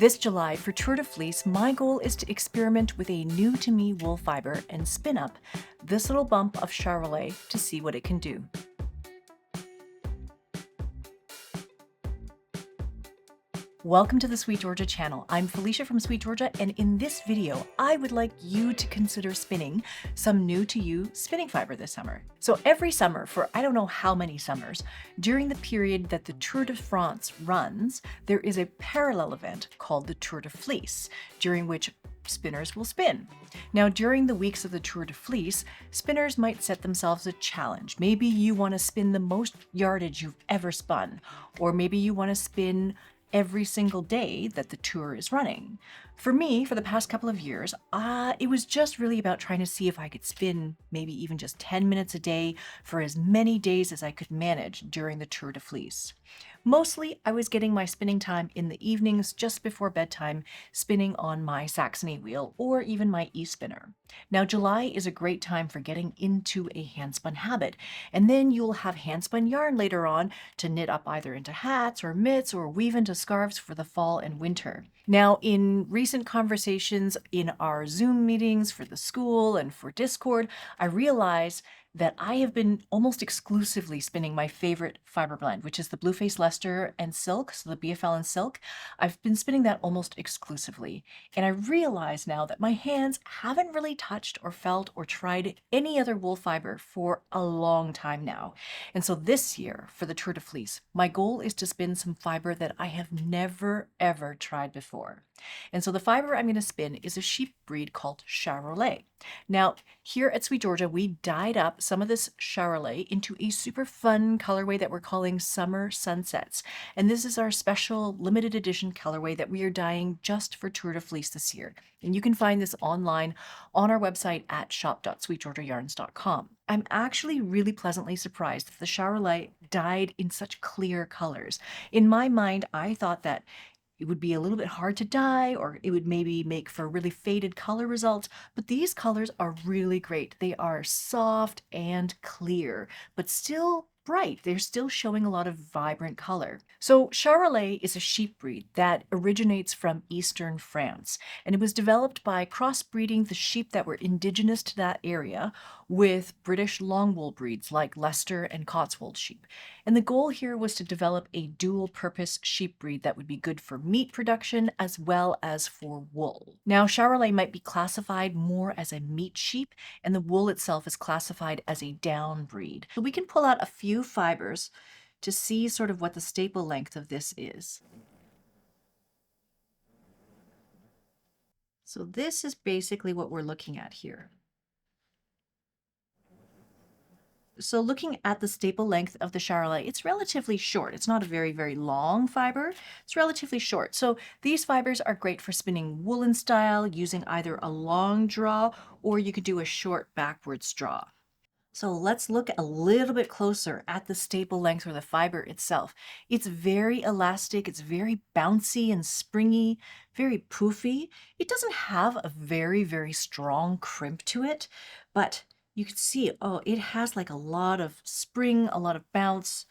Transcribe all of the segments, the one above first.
This July for Tour de Fleece, my goal is to experiment with a new-to-me wool fiber and spin up this little bump of Charollais to see what it can do. Welcome to the SweetGeorgia channel. I'm Felicia from SweetGeorgia, and in this video, I would like you to consider spinning some new-to-you spinning fiber this summer. So every summer, for I don't know how many summers, during the period that the Tour de France runs, there is a parallel event called the Tour de Fleece, during which spinners will spin. Now, during the weeks of the Tour de Fleece, spinners might set themselves a challenge. Maybe you want to spin the most yardage you've ever spun, or maybe you want to spin every single day that the tour is running. For me, for the past couple of years, it was just really about trying to see if I could spin maybe even just 10 minutes a day for as many days as I could manage during the Tour de Fleece. Mostly, I was getting my spinning time in the evenings just before bedtime, spinning on my Saxony wheel or even my e-spinner. Now, July is a great time for getting into a handspun habit, and then you'll have handspun yarn later on to knit up either into hats or mitts or weave into scarves for the fall and winter. Now, in recent conversations in our Zoom meetings for the school and for Discord, I realized that I have been almost exclusively spinning my favorite fiber blend, which is the Blueface Leicester and Silk, so the BFL and Silk. I've been spinning that almost exclusively. And I realize now that my hands haven't really touched or felt or tried any other wool fiber for a long time now. And so this year, for the Tour de Fleece, my goal is to spin some fiber that I have never, ever tried before. And so the fiber I'm going to spin is a sheep breed called Charollais. Now, here at SweetGeorgia, we dyed up some of this Charollais into a super fun colorway that we're calling Summer Sunsets. And this is our special limited edition colorway that we are dyeing just for Tour de Fleece this year. And you can find this online on our website at shop.sweetgeorgiayarns.com. I'm actually really pleasantly surprised that the Charollais dyed in such clear colors. In my mind, I thought that it would be a little bit hard to dye, or it would maybe make for really faded color results, but these colors are really great. They are soft and clear, but still bright. They're still showing a lot of vibrant color. So Charollais is a sheep breed that originates from eastern France, and it was developed by crossbreeding the sheep that were indigenous to that area with British long wool breeds like Leicester and Cotswold sheep. And the goal here was to develop a dual purpose sheep breed that would be good for meat production as well as for wool. Now, Charollais might be classified more as a meat sheep, and the wool itself is classified as a down breed. So we can pull out a few fibers to see sort of what the staple length of this is. So this is basically what we're looking at here. So looking at the staple length of the Charollais, it's relatively short. It's not a very, very long fiber. It's relatively short. So these fibers are great for spinning woolen style using either a long draw or you could do a short backwards draw. So let's look a little bit closer at the staple length or the fiber itself. It's very elastic, it's very bouncy and springy, very poofy. It doesn't have a very, very strong crimp to it, but you can see, it has like a lot of spring, a lot of bounce.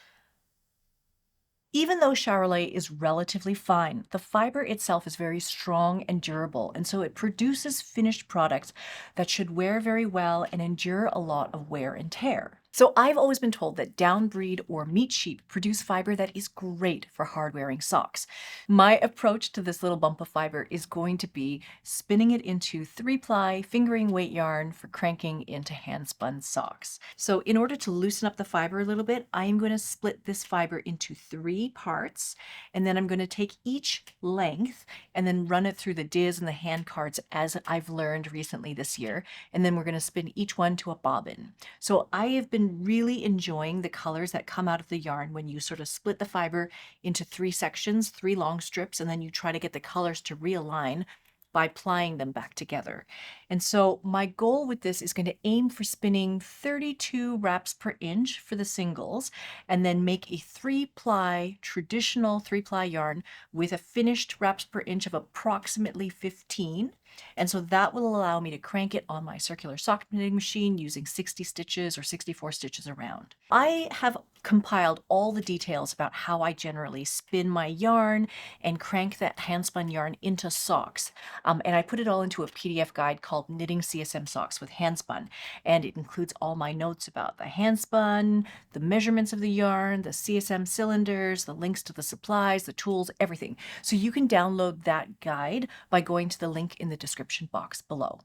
Even though Charollais is relatively fine, the fiber itself is very strong and durable, and so it produces finished products that should wear very well and endure a lot of wear and tear. So I've always been told that down breed or meat sheep produce fiber that is great for hard-wearing socks. My approach to this little bump of fiber is going to be spinning it into 3-ply fingering weight yarn for cranking into hand-spun socks. So in order to loosen up the fiber a little bit, I am going to split this fiber into 3 parts, and then I'm going to take each length and then run it through the diz and the hand cards as I've learned recently this year, and then we're going to spin each one to a bobbin. So I have been really enjoying the colors that come out of the yarn when you sort of split the fiber into 3 sections, 3 long strips, and then you try to get the colors to realign by plying them back together. And so my goal with this is going to aim for spinning 32 wraps per inch for the singles, and then make a 3-ply, traditional 3-ply yarn with a finished wraps per inch of approximately 15. And so that will allow me to crank it on my circular sock knitting machine using 60 stitches or 64 stitches around. I have compiled all the details about how I generally spin my yarn and crank that hand spun yarn into socks. And I put it all into a PDF guide called Knitting CSM Socks with Hand Spun. And it includes all my notes about the hand spun, the measurements of the yarn, the CSM cylinders, the links to the supplies, the tools, everything. So you can download that guide by going to the link in the description box below.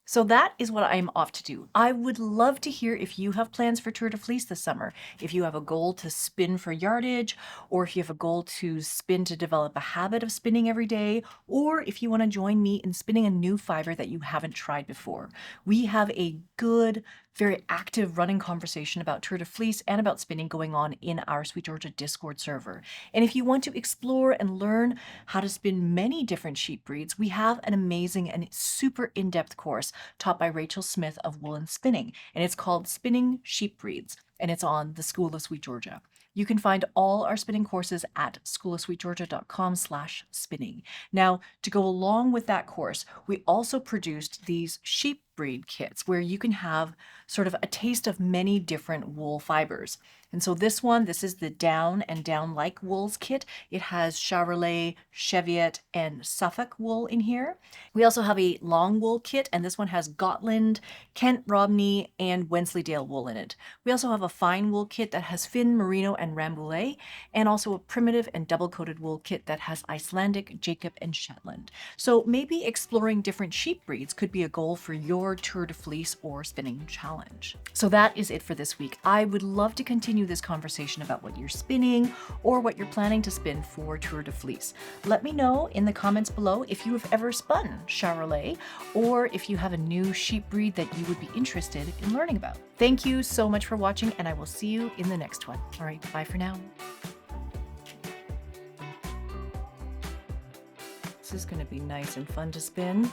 So that is what I'm off to do. I would love to hear if you have plans for Tour de Fleece this summer. If you have a goal to spin for yardage, or if you have a goal to spin to develop a habit of spinning every day, or if you want to join me in spinning a new fiber that you haven't tried before. We have a good, very active running conversation about Tour de Fleece and about spinning going on in our SweetGeorgia Discord server. And if you want to explore and learn how to spin many different sheep breeds, we have an amazing and super in-depth course taught by Rachel Smith of Woolen Spinning, and it's called Spinning Sheep Breeds, and it's on the School of SweetGeorgia. You can find all our spinning courses at schoolofsweetgeorgia.com/spinning. Now, to go along with that course, we also produced these sheep breed kits where you can have sort of a taste of many different wool fibers. And so this is the down and down-like wools kit. It has Charollais, Cheviot, and Suffolk wool in here. We also have a long wool kit, and this one has Gotland, Kent, Romney, and Wensleydale wool in it. We also have a fine wool kit that has Finn, Merino, and Rambouillet, and also a primitive and double-coated wool kit that has Icelandic, Jacob, and Shetland. So maybe exploring different sheep breeds could be a goal for your Tour de Fleece or spinning challenge. So that is it for this week. I would love to continue this conversation about what you're spinning or what you're planning to spin for Tour de Fleece. Let me know in the comments below if you have ever spun Charollais or if you have a new sheep breed that you would be interested in learning about. Thank you so much for watching, and I will see you in the next one. All right, bye for now. This is going to be nice and fun to spin.